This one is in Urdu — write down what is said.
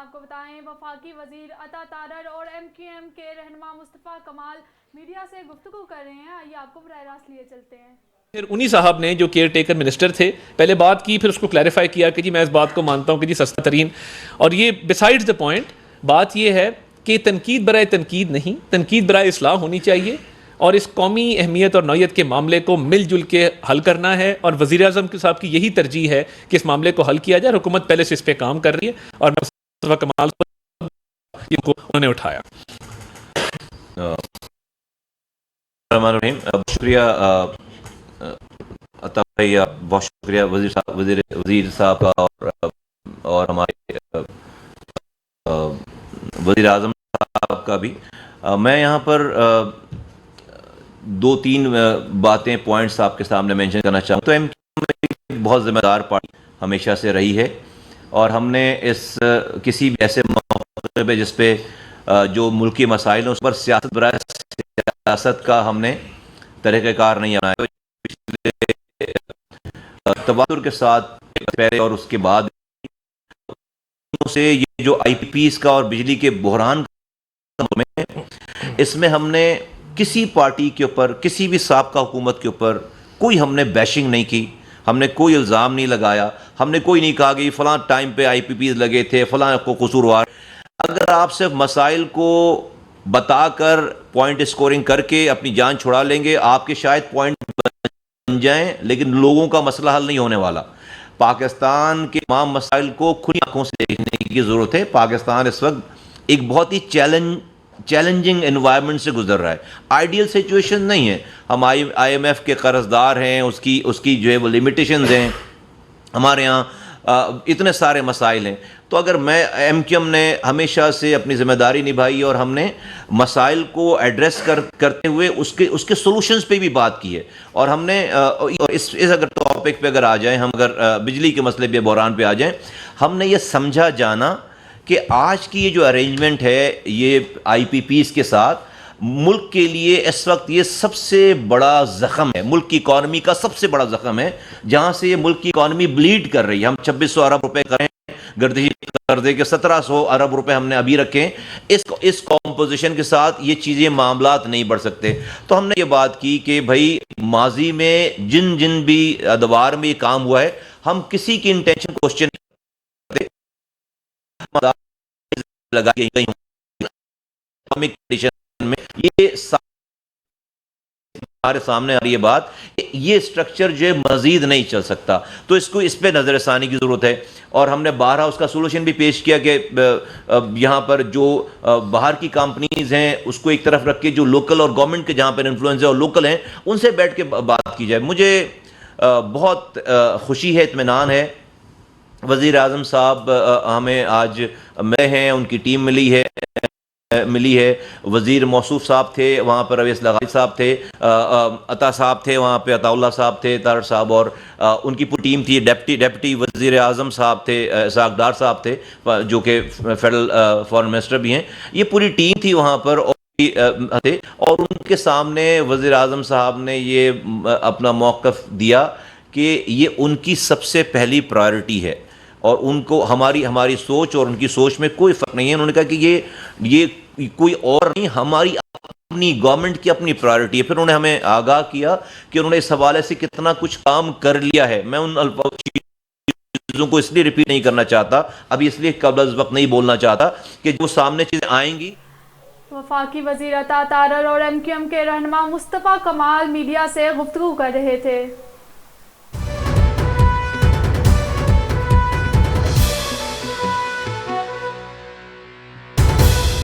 آپ کو بتائیں وفاقی وزیر عطا تارڑ اور ایم کیو ایم کے رہنما مصطفیٰ کمال میڈیا سے گفتگو کر رہے ہیں. آئیے آپ کو براہ راست لیے چلتے ہیں. پھر انہی صاحب نے جو کیئر ٹیکر منسٹر تھے پہلے بات کی، پھر اس کو کلیریفائی کیا کہ جی میں اس بات کو مانتا ہوں کہ جی سستا ترین، اور یہ بسائڈز دا پوائنٹ بات یہ ہے کہ تنقید برائے تنقید نہیں، تنقید برائے اصلاح ہونی چاہیے، اور اس قومی اہمیت اور نوعیت کے معاملے کو مل جل کے حل کرنا ہے، اور وزیر اعظم کے صاحب کی یہی ترجیح ہے کہ اس معاملے کو حل کیا جائے. حکومت پہلے سے اس پہ کام کر رہی ہے اور مصطفیٰ کمال کو انہوں نے اٹھایا. الرحمن الرحیم. شکریہ عطا بھائی، بہت شکریہ وزیر صاحب کا اور ہمارے وزیر اعظم صاحب کا بھی. میں یہاں پر دو تین باتیں پوائنٹس آپ کے سامنے مینشن کرنا چاہوں. تو ایم کیو بہت ذمہ دار پارٹی ہمیشہ سے رہی ہے، اور ہم نے اس کسی بھی ایسے موقع پہ جس پہ جو ملکی مسائل ہیں اس پر سیاست برائے سیاست کا ہم نے طریقہ کار نہیں اپنایا. تواتر کے ساتھ پہلے اور اس کے بعد سے یہ جو آئی پی پیز کا اور بجلی کے بحران میں اس میں ہم نے کسی پارٹی کے اوپر، کسی بھی سابقہ حکومت کے اوپر کوئی ہم نے بیشنگ نہیں کی، ہم نے کوئی الزام نہیں لگایا، ہم نے کوئی نہیں کہا کہ فلاں ٹائم پہ آئی پی پیز لگے تھے، فلاں کو قصوروار. اگر آپ صرف مسائل کو بتا کر پوائنٹ اسکورنگ کر کے اپنی جان چھڑا لیں گے، آپ کے شاید پوائنٹ بن جائیں لیکن لوگوں کا مسئلہ حل نہیں ہونے والا. پاکستان کے تمام مسائل کو کھلی آنکھوں سے دیکھنے کی ضرورت ہے. پاکستان اس وقت ایک بہت ہی چیلنجنگ انوائرمنٹ سے گزر رہا ہے. آئیڈیل سچویشن نہیں ہے. ہم آئی ایم ایف کے قرض دار ہیں، اس کی جو ہے وہ لمیٹیشنز ہیں، ہمارے یہاں اتنے سارے مسائل ہیں. تو اگر میں ایم کیو ایم نے ہمیشہ سے اپنی ذمہ داری نبھائی اور ہم نے مسائل کو ایڈریس کرتے ہوئے اس کے سولوشنز پہ بھی بات کی ہے. اور ہم نے اس اگر ٹاپک پہ اگر آ جائیں، ہم اگر بجلی کے مسئلے پہ بحران پہ آ جائیں، ہم نے یہ سمجھا جانا کہ آج کی یہ جو ارینجمنٹ ہے یہ آئی پی پیز کے ساتھ ملک کے لیے اس وقت یہ سب سے بڑا زخم ہے، ملک کی اکانومی کا سب سے بڑا زخم ہے، جہاں سے یہ ملک کی اکانومی بلیڈ کر رہی ہے. ہم 2600 ارب روپے کریں گردشی قرضے کے، 1700 ارب روپے ہم نے ابھی رکھے. اس کمپوزیشن کے ساتھ یہ چیزیں معاملات نہیں بڑھ سکتے. تو ہم نے یہ بات کی کہ بھائی ماضی میں جن بھی ادوار میں یہ کام ہوا ہے، ہم کسی کی انٹینشن کوسچن لگا میں یہ ہمارے سامنے آ رہی ہے بات کہ یہ سٹرکچر جو ہے مزید نہیں چل سکتا. تو اس پہ نظر ثانی کی ضرورت ہے، اور ہم نے بارہا اس کا سولوشن بھی پیش کیا کہ یہاں پر جو باہر کی کمپنیز ہیں اس کو ایک طرف رکھ کے جو لوکل اور گورنمنٹ کے جہاں پر انفلوئنس ہے اور لوکل ہیں ان سے بیٹھ کے بات کی جائے. مجھے بہت خوشی ہے، اطمینان ہے. وزیر اعظم صاحب ہمیں آج ملے ہیں، ان کی ٹیم ملی ہے. وزیر موصوف صاحب تھے وہاں پر، اویس لغاری صاحب تھے، عطا صاحب تھے وہاں پہ، عطا اللہ صاحب تھے، تارڑ صاحب، اور ان کی پوری ٹیم تھی. ڈیپٹی وزیر اعظم صاحب تھے، اسحاق ڈار صاحب تھے جو کہ فیڈرل فارن منسٹر بھی ہیں. یہ پوری ٹیم تھی وہاں پر، اور ان کے سامنے وزیر اعظم صاحب نے یہ اپنا موقف دیا کہ یہ ان کی سب سے پہلی پرائرٹی ہے، اور ان کو ہماری سوچ اور ان کی سوچ میں کوئی فرق نہیں ہے. انہوں نے کہا کہ یہ کوئی اور نہیں، ہماری اپنی گورنمنٹ کی اپنی پرائرٹی ہے. پھر انہوں نے ہمیں آگاہ کیا کہ انہوں نے اس حوالے سے کتنا کچھ کام کر لیا ہے. میں ان چیزوں کو اس لیے ریپیٹ نہیں کرنا چاہتا، ابھی اس لیے قبل از وقت نہیں بولنا چاہتا کہ جو سامنے چیزیں آئیں گی. وفاقی وزیر عطا تارڑ اور ایم کیو ایم کے رہنما مصطفیٰ کمال میڈیا سے گفتگو کر رہے تھے.